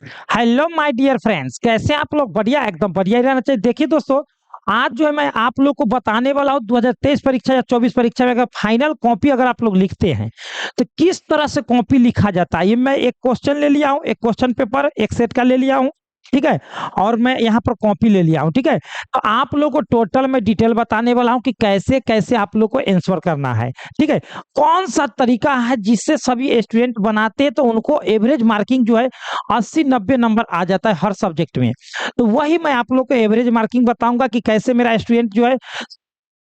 Hello my dear friends, कैसे आप लोग? बढ़िया, एकदम बढ़िया ही रहना चाहिए। देखिए दोस्तों, आज जो है मैं आप लोग को बताने वाला हूँ 2023 परीक्षा या 24 परीक्षा में अगर फाइनल कॉपी अगर आप लोग लिखते हैं तो किस तरह से कॉपी लिखा जाता है। ये मैं एक क्वेश्चन ले लिया हूँ, एक क्वेश्चन पेपर एक सेट का ले लिया हूँ, ठीक है। और मैं यहाँ पर कॉपी ले लिया हूँ, ठीक है। तो आप लोग को टोटल में डिटेल बताने वाला हूँ कि कैसे कैसे आप लोग को आंसर करना है, ठीक है। कौन सा तरीका है जिससे सभी स्टूडेंट बनाते हैं तो उनको एवरेज मार्किंग जो है 80-90 नंबर आ जाता है हर सब्जेक्ट में। तो वही मैं आप लोग को एवरेज मार्किंग बताऊंगा कि कैसे मेरा स्टूडेंट जो है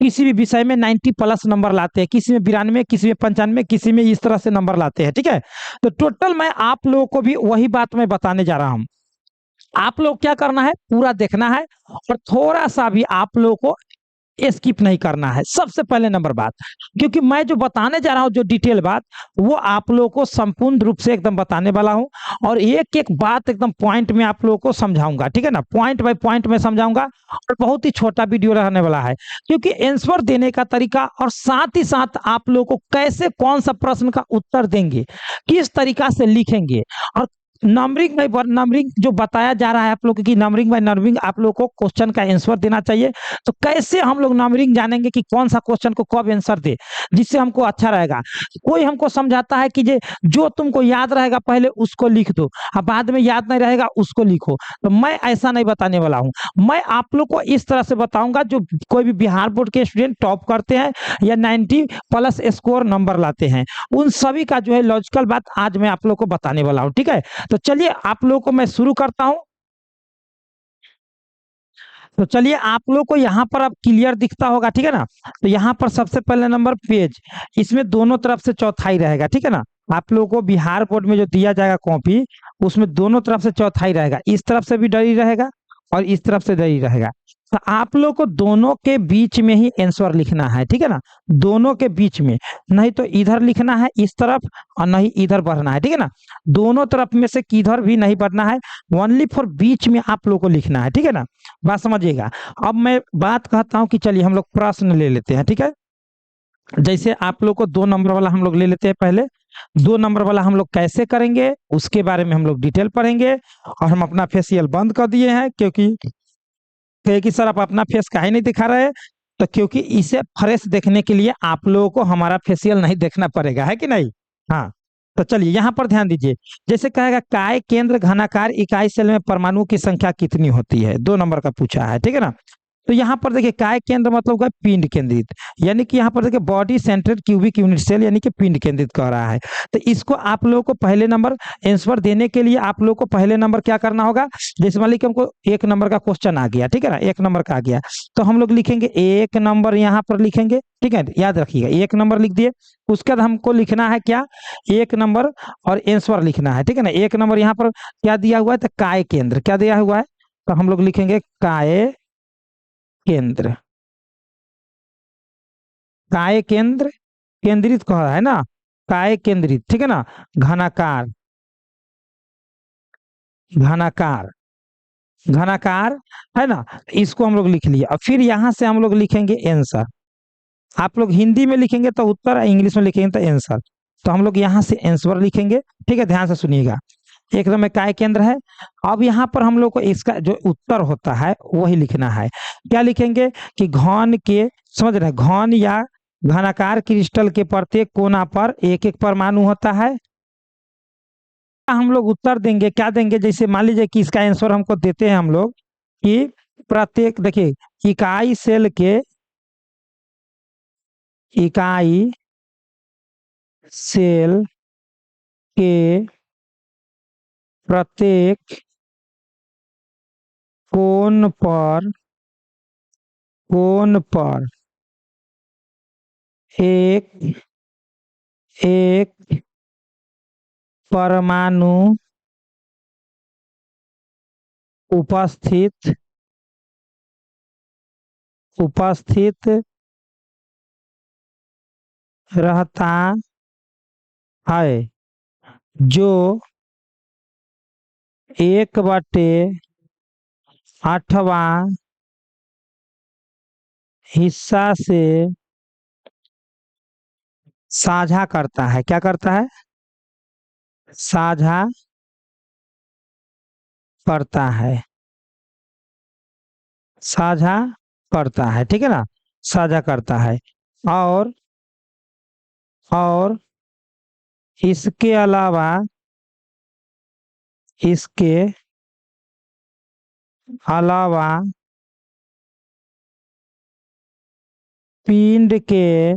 किसी भी विषय में 90 प्लस नंबर लाते हैं, किसी में 92, किसी में 95, किसी में इस तरह से नंबर लाते हैं, ठीक है। तो टोटल मैं आप लोगों को भी वही बात मैं बताने जा रहा हूँ। आप लोग क्या करना है, पूरा देखना है और थोड़ा सा भी आप लोगों को स्किप नहीं करना है, सबसे पहले नंबर बात। क्योंकि मैं जो बताने जा रहा हूं जो डिटेल बात, वो आप लोगों को संपूर्ण रूप से एकदम बताने वाला हूं और एक एक बात एकदम पॉइंट में आप लोगों को समझाऊंगा, ठीक है ना। पॉइंट बाय पॉइंट में समझाऊंगा और बहुत ही छोटा वीडियो रहने वाला है। क्योंकि आंसर देने का तरीका और साथ ही साथ आप लोगों को कैसे कौन सा प्रश्न का उत्तर देंगे, किस तरीका से लिखेंगे, और नंबरिंग बाय नंबरिंग जो बताया जा रहा है आप लोगों की, नंबरिंग बाय नंबरिंग आप लोगों को क्वेश्चन का आंसर देना चाहिए। तो कैसे हम लोग नंबरिंग जानेंगे कि कौन सा क्वेश्चन को कब आंसर दे, जिससे हमको अच्छा रहेगा। कोई हमको समझाता है कि जो तुमको याद रहेगा पहले उसको लिख दो और बाद में याद नहीं रहेगा उसको लिखो, तो मैं ऐसा नहीं बताने वाला हूं। मैं आप लोग को इस तरह से बताऊंगा जो कोई भी बिहार बोर्ड के स्टूडेंट टॉप करते हैं या 90 प्लस स्कोर नंबर लाते हैं, उन सभी का जो है लॉजिकल बात आज मैं आप लोग को बताने वाला हूं, ठीक है। तो चलिए आप लोग को मैं शुरू करता हूं। तो चलिए आप लोग को यहाँ पर अब क्लियर दिखता होगा, ठीक है ना। तो यहाँ पर सबसे पहले नंबर पेज, इसमें दोनों तरफ से चौथाई रहेगा, ठीक है ना। आप लोगों को बिहार बोर्ड में जो दिया जाएगा कॉपी, उसमें दोनों तरफ से चौथाई रहेगा, इस तरफ से भी डरी रहेगा और इस तरफ से डरी रहेगा। तो आप लोग को दोनों के बीच में ही आंसर लिखना है, ठीक है ना। दोनों के बीच में, नहीं तो इधर लिखना है इस तरफ और नहीं इधर बढ़ना है, ठीक है ना। दोनों तरफ में से किधर भी नहीं बढ़ना है, ओनली फॉर बीच में आप लोग को लिखना है, ठीक है ना। बात समझिएगा। अब मैं बात कहता हूं कि चलिए हम लोग प्रश्न ले लेते हैं, ठीक है। जैसे आप लोग को 2 नंबर वाला हम लोग ले लेते हैं पहले। 2 नंबर वाला हम लोग कैसे करेंगे उसके बारे में हम लोग डिटेल पढ़ेंगे। और हम अपना फेसियल बंद कर दिए हैं, क्योंकि कहे कि सर आप अपना फेस काहे नहीं दिखा रहे हैं, तो क्योंकि इसे फ्रेश देखने के लिए आप लोगों को हमारा फेसियल नहीं देखना पड़ेगा, है कि नहीं। हाँ। तो चलिए यहाँ पर ध्यान दीजिए। जैसे कहेगा काय केंद्र घनाकार इकाई सेल में परमाणु की संख्या कितनी होती है, 2 नंबर का पूछा है, ठीक है ना। तो यहाँ पर देखिए काय केंद्र मतलब होगा पिंड केंद्रित, यानी कि यहाँ पर देखिए बॉडी सेंट्रेड क्यूबिक यूनिट सेल, यानी कि पिंड केंद्रित कह रहा है। तो इसको आप लोगों को पहले नंबर आंसर देने के लिए आप लोग को पहले नंबर क्या करना होगा। जैसे मान लीजिए हमको 1 नंबर का क्वेश्चन आ गया, ठीक है ना, 1 नंबर का आ गया, तो हम लोग लिखेंगे 1 नंबर यहाँ पर लिखेंगे, ठीक है। याद रखिएगा 1 नंबर लिख दिए। उसके बाद हमको लिखना है क्या, 1 नंबर और आंसर लिखना है, ठीक है ना। 1 नंबर यहाँ पर क्या दिया हुआ है, तो काय केंद्र क्या दिया हुआ है, तो हम लोग लिखेंगे काय केंद्र। काय केंद्र केंद्रित कहा है ना, काय केंद्रित, ठीक है ना। घनाकार, घनाकार, घनाकार, है ना। इसको हम लोग लिख लिए और फिर यहां से हम लोग लिखेंगे आंसर। आप लोग हिंदी में लिखेंगे तो उत्तर, इंग्लिश में लिखेंगे तो आंसर। तो हम लोग यहाँ से आंसर लिखेंगे, ठीक है। ध्यान से सुनिएगा, एकदम में काय केंद्र है। अब यहाँ पर हम लोग को इसका जो उत्तर होता है वही लिखना है। क्या लिखेंगे कि घन के, समझ रहे हैं, घन या घनाकार क्रिस्टल के प्रत्येक कोना पर एक एक परमाणु होता है। हम लोग उत्तर देंगे, क्या देंगे, जैसे मान लीजिए कि इसका आंसर हमको देते हैं हम लोग कि प्रत्येक, देखिए, इकाई सेल के, इकाई सेल के प्रत्येक कोण पर, कोण पर एक एक परमाणु उपस्थित, उपस्थित रहता है, जो 1/8वां हिस्सा से साझा करता है। क्या करता है, साझा करता है, साझा करता है, ठीक है ना, साझा करता है। और और इसके अलावा, इसके अलावा पिंड के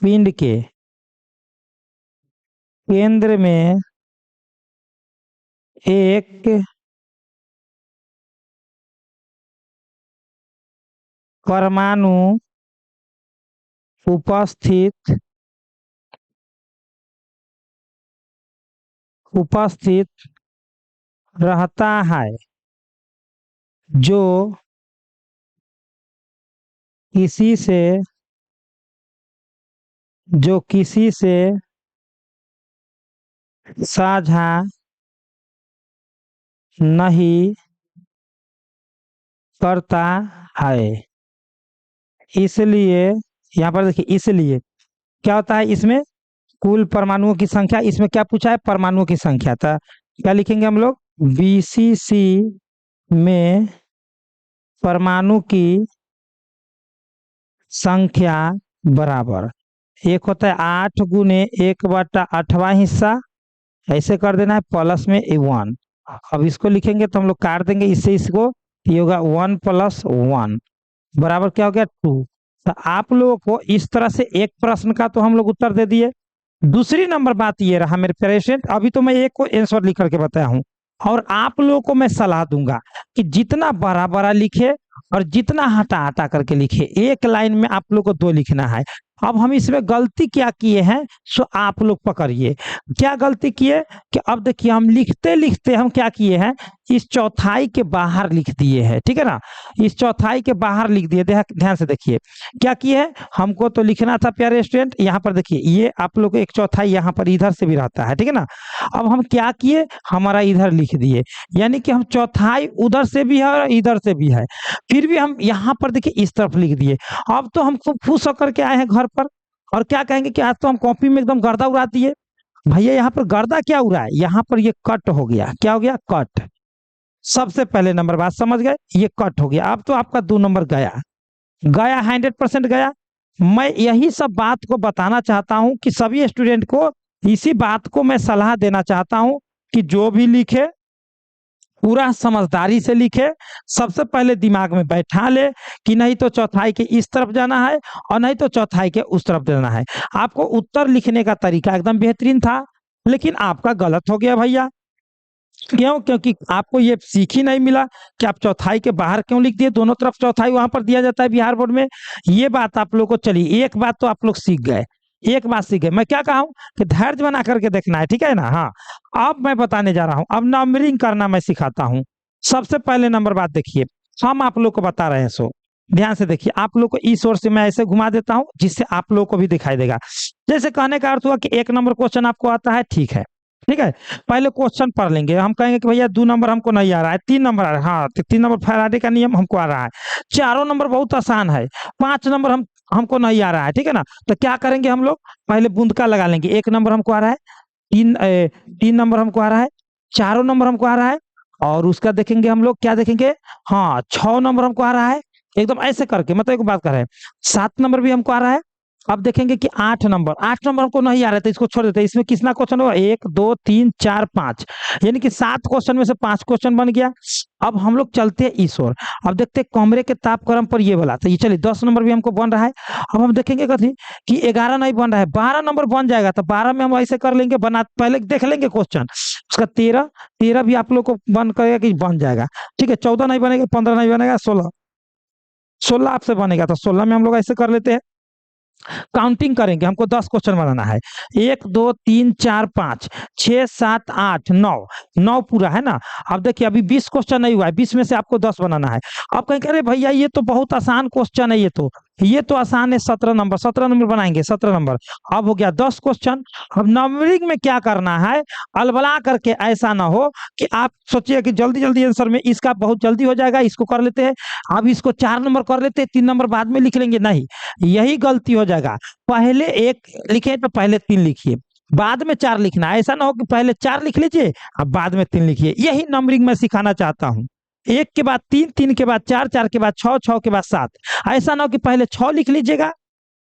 पिंड के केंद्र में एक परमाणु उपस्थित उपस्थित रहता है, जो किसी से जो किसी से साझा नहीं करता है। इसलिए यहाँ पर देखिए, इसलिए क्या होता है इसमें, कुल परमाणुओं की संख्या, इसमें क्या पूछा है, परमाणुओं की संख्या, था क्या लिखेंगे हम लोग, बीसीसी में परमाणु की संख्या बराबर, एक होता है 8 × 1/8वां हिस्सा, ऐसे कर देना है, प्लस में 1। अब इसको लिखेंगे तो हम लोग काट देंगे इससे इसको, ये होगा 1 + 1 बराबर क्या हो गया 2। तो आप लोगों को इस तरह से एक प्रश्न का तो हम लोग उत्तर दे दिए। दूसरी नंबर बात ये रहा मेरे पेशेंट, अभी तो मैं एक को आंसर लिख करके बताया हूं, और आप लोगों को मैं सलाह दूंगा कि जितना बड़ा बड़ा लिखे और जितना हटा हटा करके लिखे, एक लाइन में आप लोग को 2 लिखना है। अब हम इसमें गलती क्या किए हैं, सो आप लोग पकड़िए क्या गलती किए, कि अब देखिए हम लिखते लिखते हम क्या किए हैं, इस चौथाई के बाहर लिख दिए हैं, ठीक है ना, इस चौथाई के बाहर लिख दिए। ध्यान से देखिए क्या किए हैं, हमको तो लिखना था प्यारे स्टूडेंट, यहाँ पर देखिए ये आप लोग को एक चौथाई यहाँ पर इधर से भी रहता है, ठीक है ना। अब हम क्या किए, हमारा इधर लिख दिए, यानी कि हम चौथाई उधर से भी है और इधर से भी है, फिर भी हम यहाँ पर देखिए इस तरफ लिख दिए। अब तो हम खूब खुश होकर के आए हैं घर पर, और क्या कहेंगे कि आज तो हम कॉपी में एकदम गर्दा उड़ा दिए। भैया यहाँ पर गर्दा क्या उड़ा है, यहाँ पर ये कट हो गया, क्या हो गया, कट। सबसे पहले नंबर बात समझ गए, ये कट हो गया। अब तो आपका 2 नंबर गया, गया 100% गया। मैं यही सब बात को बताना चाहता हूं कि सभी स्टूडेंट को इसी बात को मैं सलाह देना चाहता हूं कि जो भी लिखे पूरा समझदारी से लिखे, सबसे पहले दिमाग में बैठा ले कि नहीं तो चौथाई के इस तरफ जाना है और नहीं तो चौथाई के उस तरफ जाना है। आपको उत्तर लिखने का तरीका एकदम बेहतरीन था, लेकिन आपका गलत हो गया भैया। क्यों, क्योंकि आपको ये सीख ही नहीं मिला कि आप चौथाई के बाहर क्यों लिख दिए, दोनों तरफ चौथाई वहां पर दिया जाता है बिहार बोर्ड में। ये बात आप लोग को, चलिए एक बात तो आप लोग सीख गए, एक बात सीख गए। मैं क्या कहा हूं कि धैर्य बना करके देखना है, ठीक है ना। हाँ, अब मैं बताने जा रहा हूं, अब नंबरिंग करना मैं सिखाता हूं। सबसे पहले नंबर बात देखिए, हम आप लोग को बता रहे हैं, सो ध्यान से देखिए, आप लोग को इस ओर से मैं ऐसे घुमा देता हूं जिससे आप लोग को भी दिखाई देगा। जैसे कहने का अर्थ हुआ कि 1 नंबर क्वेश्चन आपको आता है, ठीक है, ठीक है। पहले क्वेश्चन पढ़ लेंगे, हम कहेंगे कि भैया 2 नंबर हमको नहीं आ रहा है, 3 नंबर आ रहा है, हाँ तो 3 नंबर फैराडे का नियम हमको आ रहा है। 4 नंबर बहुत आसान है, 5 नंबर हमको नहीं आ रहा है, ठीक है ना। तो क्या करेंगे हम लोग, पहले बूंद का लगा लेंगे, 1 नंबर हमको आ रहा है, 3 नंबर हमको आ रहा है, 4 नंबर हमको आ रहा है, और उसका देखेंगे हम लोग, क्या देखेंगे, हाँ 6 नंबर हमको आ रहा है, एकदम ऐसे करके, मतलब एक बात कर रहे हैं, 7 नंबर भी हमको आ रहा है। अब देखेंगे कि 8 नंबर हमको नहीं आ रहा है, तो इसको छोड़ देते हैं। इसमें कितना क्वेश्चन होगा, 1 2 3 4 5, यानी कि 7 क्वेश्चन में से 5 क्वेश्चन बन गया। अब हम लोग चलते हैं इस ओर, अब देखते हैं कमरे के तापक्रम पर ये वाला, तो ये चलिए 10 नंबर भी हमको बन रहा है। अब हम देखेंगे कथी कि 11 नहीं बन रहा है, 12 नंबर बन जाएगा, तो 12 में हम ऐसे कर लेंगे, बना पहले देख लेंगे क्वेश्चन उसका। 13 भी आप लोग को बन करेगा कि बन जाएगा, ठीक है। 14 नहीं बनेगा, 15 नहीं बनेगा, 16 आपसे बनेगा, तो 16 में हम लोग ऐसे कर लेते हैं। काउंटिंग करेंगे, हमको 10 क्वेश्चन बनाना है, 1 2 3 4 5 6 7 8 9, 9 पूरा है ना। अब देखिए अभी 20 क्वेश्चन नहीं हुआ है, 20 में से आपको 10 बनाना है। अब कहेंगे अरे भैया ये तो बहुत आसान क्वेश्चन है, ये तो आसान है, 17 नंबर बनाएंगे, 17 नंबर। अब हो गया 10 क्वेश्चन। अब नंबरिंग में क्या करना है, अलबला करके ऐसा ना हो कि आप सोचिए कि जल्दी जल्दी आंसर में इसका बहुत जल्दी हो जाएगा, इसको कर लेते हैं, अब इसको 4 नंबर कर लेते हैं, 3 नंबर बाद में लिख लेंगे, नहीं, यही गलती हो जाएगा। पहले 1 लिखे तो पहले 3 लिखिए, बाद में 4 लिखना है। ऐसा ना हो कि पहले 4 लिख लीजिए अब बाद में 3 लिखिए। यही नंबरिंग मैं सिखाना चाहता हूँ। 1 के बाद 3, 3 के बाद 4, 4 के बाद 6, 6 के बाद 7। ऐसा ना हो कि पहले 6 लिख लीजिएगा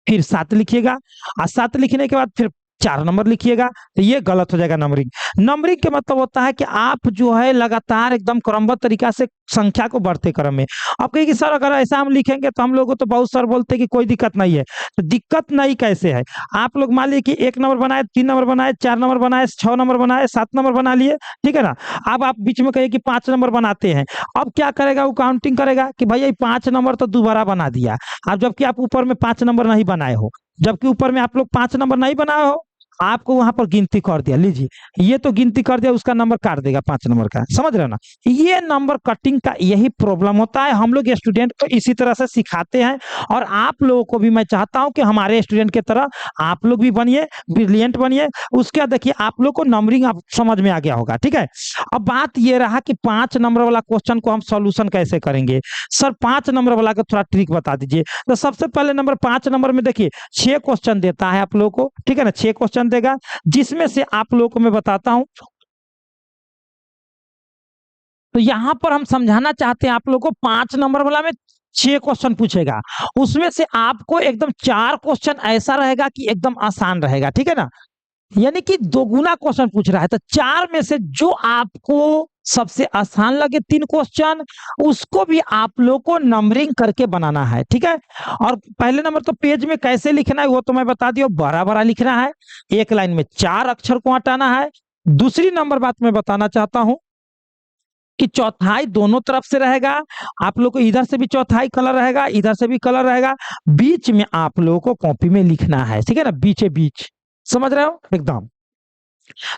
फिर 7 लिखिएगा और 7 लिखने के बाद फिर 4 नंबर लिखिएगा, तो ये गलत हो जाएगा नंबरिंग। नंबरिंग का मतलब होता है कि आप जो है लगातार एकदम क्रमबद्ध तरीका से संख्या को बढ़ते क्रम में। अब कहिए कि सर अगर ऐसा हम लिखेंगे तो हम लोग को तो बहुत सर बोलते हैं कि कोई दिक्कत नहीं है। तो दिक्कत नहीं कैसे है? आप लोग मान लीजिए कि 1 नंबर बनाए, 3 नंबर बनाए, 4 नंबर बनाए, 6 नंबर बनाए, 7 नंबर बना लिए, ठीक है ना? अब आप बीच में कहिए कि 5 नंबर बनाते हैं। अब क्या करेगा वो? काउंटिंग करेगा कि भैया ये 5 नंबर तो दोबारा बना दिया। अब जबकि आप ऊपर में 5 नंबर नहीं बनाए हो, जबकि ऊपर में आप लोग 5 नंबर नहीं बनाए हो, आपको वहां पर गिनती कर दिया। लीजिए ये तो गिनती कर दिया, उसका नंबर काट देगा 5 नंबर का। समझ रहे हो ना? ये नंबर कटिंग का यही प्रॉब्लम होता है। हम लोग स्टूडेंट को इसी तरह से सिखाते हैं और आप लोगों को भी मैं चाहता हूं कि हमारे स्टूडेंट की तरह आप लोग भी बनिए, ब्रिलियंट बनिए। उसके बाद देखिए आप लोग को नंबरिंग आप समझ में आ गया होगा, ठीक है? अब बात ये रहा कि 5 नंबर वाला क्वेश्चन को हम सॉल्यूशन कैसे करेंगे। सर 5 नंबर वाला का थोड़ा ट्रिक बता दीजिए। तो सबसे पहले नंबर 5 नंबर में देखिए 6 क्वेश्चन देता है आप लोगों को, ठीक है ना? 6 क्वेश्चन देगा, जिसमें से आप लोगों को मैं बताता हूं। तो यहां पर हम समझाना चाहते हैं आप लोगों को 5 नंबर वाला में 6 क्वेश्चन पूछेगा, उसमें से आपको एकदम 4 क्वेश्चन ऐसा रहेगा कि एकदम आसान रहेगा, ठीक है ना? यानी कि दोगुना क्वेश्चन पूछ रहा है। तो 4 में से जो आपको सबसे आसान लगे 3 क्वेश्चन, उसको भी आप लोग को नंबरिंग करके बनाना है, ठीक है? और पहले नंबर तो पेज में कैसे लिखना है वो तो मैं बता दिया, बड़ा बड़ा लिखना है, एक लाइन में 4 अक्षर को हटाना है। दूसरी नंबर बात मैं बताना चाहता हूं कि चौथाई दोनों तरफ से रहेगा। आप लोग को इधर से भी चौथाई कलर रहेगा, इधर से भी कलर रहेगा। बीच में आप लोगों को कॉपी में लिखना है, ठीक है ना? बीचे बीच। समझ रहे हो एकदम?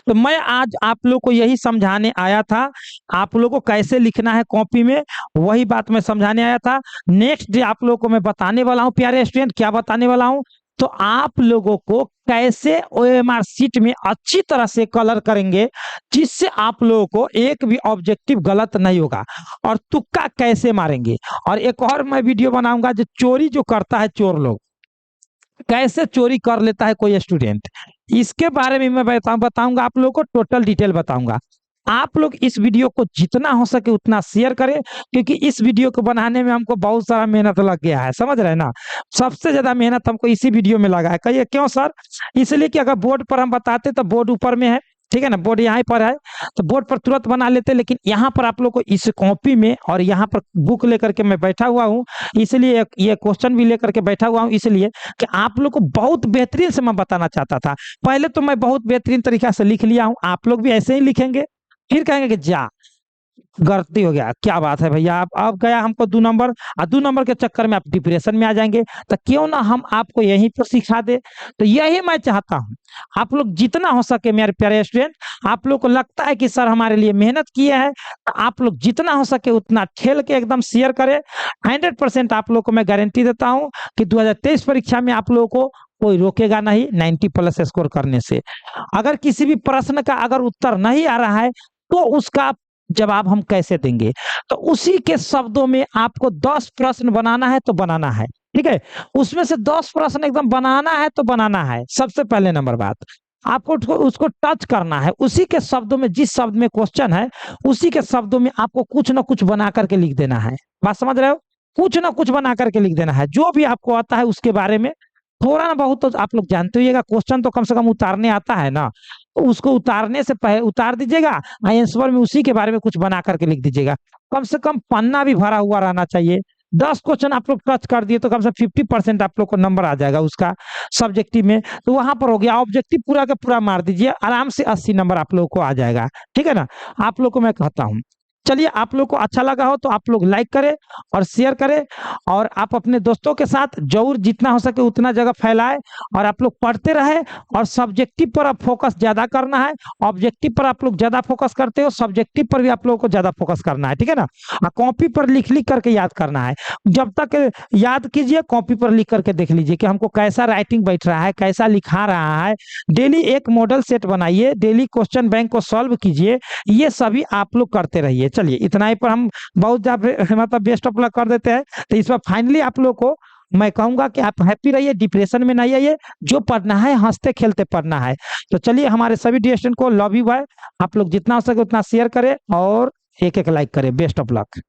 तो मैं आज आप लोग को यही समझाने आया था, आप लोग को कैसे लिखना है कॉपी में, वही बात मैं समझाने आया था। नेक्स्ट डे आप लोग को मैं बताने वाला हूं प्यारे स्टूडेंट, क्या बताने वाला हूं? तो आप लोगों को कैसे ओएमआर शीट में अच्छी तरह से कलर करेंगे, जिससे आप लोगों को एक भी ऑब्जेक्टिव गलत नहीं होगा, और तुक्का कैसे मारेंगे। और एक और मैं वीडियो बनाऊंगा जो चोरी जो करता है, चोर लोग कैसे चोरी कर लेता है कोई स्टूडेंट, इसके बारे में मैं बताऊंगा आप लोगों को, टोटल डिटेल बताऊंगा। आप लोग इस वीडियो को जितना हो सके उतना शेयर करें, क्योंकि इस वीडियो को बनाने में हमको बहुत सारा मेहनत लग गया है, समझ रहे हैं ना? सबसे ज्यादा मेहनत हमको इसी वीडियो में लगा है। कहिए क्यों सर? इसलिए कि अगर बोर्ड पर हम बताते तो बोर्ड ऊपर में है, ठीक है ना? बोर्ड यहाँ पर है तो बोर्ड पर तुरंत बना लेते, लेकिन यहाँ पर आप लोग को इस कॉपी में और यहाँ पर बुक लेकर के मैं बैठा हुआ हूँ, इसलिए ये क्वेश्चन भी लेकर के बैठा हुआ हूँ, इसलिए कि आप लोग को बहुत बेहतरीन से मैं बताना चाहता था। पहले तो मैं बहुत बेहतरीन तरीका से लिख लिया हूँ, आप लोग भी ऐसे ही लिखेंगे, फिर कहेंगे कि जा गलती हो गया, क्या बात है भैया, आप अब गया हमको 2 नंबर, और 2 नंबर के चक्कर में आप डिप्रेशन में आ जाएंगे। तो क्यों ना हम आपको यहीं पर सिखा दे। तो यही मैं चाहता हूं, आप लोग जितना हो सके मेरे प्यारे स्टूडेंट, आप लोग को लगता है कि सर हमारे लिए मेहनत किए हैं, तो आप लोग जितना हो सके उतना ठेल के एकदम शेयर करें। 100% आप लोग को मैं गारंटी देता हूं कि 2023 परीक्षा में आप लोगों को कोई रोकेगा नहीं 90 प्लस स्कोर करने से। अगर किसी भी प्रश्न का अगर उत्तर नहीं आ रहा है तो उसका जवाब हम कैसे देंगे? तो उसी के शब्दों में आपको 10 प्रश्न बनाना है तो बनाना है, ठीक है? उसमें से 10 प्रश्न एकदम बनाना है तो बनाना है। सबसे पहले नंबर बात, आपको उसको टच करना है, उसी के शब्दों में, जिस शब्द में क्वेश्चन है उसी के शब्दों में आपको कुछ ना कुछ बना करके लिख देना है। बात समझ रहे हो? कुछ ना कुछ बना करके लिख देना है, जो भी आपको आता है उसके बारे में। थोड़ा ना बहुत तो आप लोग जानते होइएगा, क्वेश्चन तो कम से कम उतारने आता है ना, तो उसको उतारने से पहले उतार दीजिएगा, आंसर में उसी के बारे में कुछ बना करके लिख दीजिएगा। कम से कम पन्ना भी भरा हुआ रहना चाहिए। 10 क्वेश्चन आप लोग टच कर दिए तो कम से 50% आप लोग को नंबर आ जाएगा उसका सब्जेक्टिव में। तो वहां पर हो गया, ऑब्जेक्टिव पूरा का पूरा मार दीजिए, आराम से 80 नंबर आप लोग को आ जाएगा, ठीक है ना? आप लोग को मैं कहता हूँ, चलिए आप लोग को अच्छा लगा हो तो आप लोग लाइक करें और शेयर करें, और आप अपने दोस्तों के साथ जरूर जितना हो सके उतना जगह फैलाएं, और आप लोग पढ़ते रहे। और सब्जेक्टिव पर आप फोकस ज्यादा करना है, ऑब्जेक्टिव पर आप लोग ज्यादा फोकस करते हो, सब्जेक्टिव पर भी आप लोगों को ज्यादा फोकस करना है, ठीक है ना? कॉपी पर लिख लिख करके याद करना है। जब तक याद कीजिए, कॉपी पर लिख करके देख लीजिए कि हमको कैसा राइटिंग बैठ रहा है, कैसा लिखा रहा है। डेली एक मॉडल सेट बनाइए, डेली क्वेश्चन बैंक को सॉल्व कीजिए, ये सभी आप लोग करते रहिए। चलिए इतना ही पर हम बहुत ज्यादा मतलब बेस्ट ऑफ लक कर देते हैं। तो इस बार फाइनली आप लोग को मैं कहूंगा कि आप हैप्पी रहिए, डिप्रेशन में नहीं आइए, जो पढ़ना है हंसते खेलते पढ़ना है। तो चलिए, हमारे सभी डी स्टूडेंट को लव यू बाय। आप लोग जितना हो सके उतना शेयर करें और एक एक लाइक करें। Best of luck.